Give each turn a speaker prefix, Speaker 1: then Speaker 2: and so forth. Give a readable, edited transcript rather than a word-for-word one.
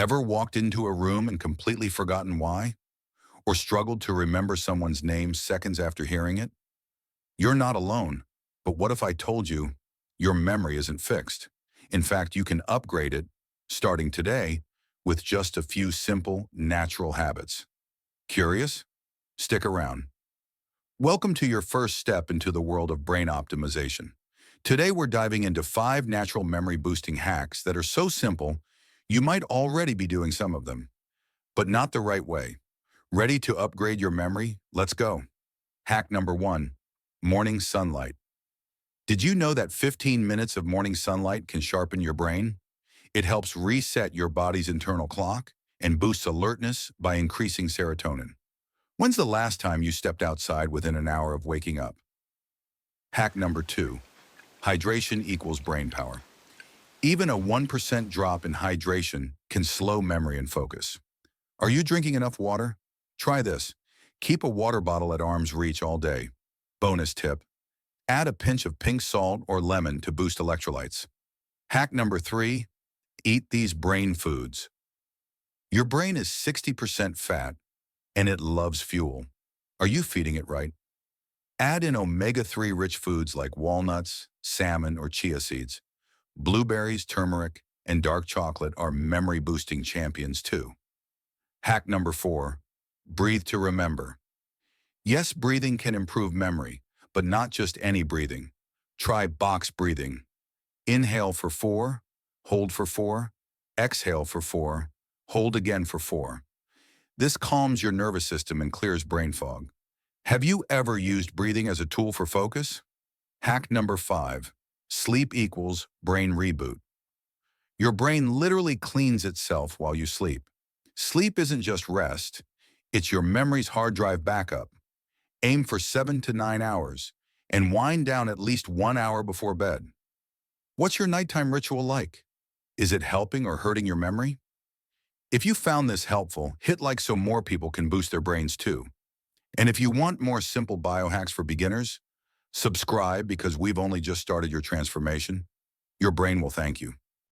Speaker 1: Ever walked into a room and completely forgotten why? Or struggled to remember someone's name seconds after hearing it? You're not alone. But what if I told you your memory isn't fixed? In fact, you can upgrade it starting today with just a few simple, natural habits. Curious? Stick around. Welcome to your first step into the world of brain optimization. Today we're diving into 5 natural memory boosting hacks that are so simple you might already be doing some of them, but not the right way. Ready to upgrade your memory? Let's go. Hack number 1, morning sunlight. Did you know that 15 minutes of morning sunlight can sharpen your brain? It helps reset your body's internal clock and boosts alertness by increasing serotonin. When's the last time you stepped outside within an hour of waking up? Hack number 2, hydration equals brain power. Even a 1% drop in hydration can slow memory and focus. Are you drinking enough water? Try this. Keep a water bottle at arm's reach all day. Bonus tip, add a pinch of pink salt or lemon to boost electrolytes. Hack number 3, eat these brain foods. Your brain is 60% fat, and it loves fuel. Are you feeding it right? Add in omega-3 rich foods like walnuts, salmon, or chia seeds. Blueberries, turmeric, and dark chocolate are memory-boosting champions too. Hack number 4, breathe to remember. Yes, breathing can improve memory, but not just any breathing. Try box breathing. Inhale for 4, hold for 4, exhale for 4, hold again for 4. This calms your nervous system and clears brain fog. Have you ever used breathing as a tool for focus? Hack number 5, sleep equals brain reboot. Your brain literally cleans itself while you sleep. Sleep isn't just rest, it's your memory's hard drive backup. Aim for 7 to 9 hours and wind down at least 1 hour before bed. What's your nighttime ritual like? Is it helping or hurting your memory? If you found this helpful, hit like so more people can boost their brains too. And if you want more simple biohacks for beginners, subscribe because we've only just started your transformation. Your brain will thank you.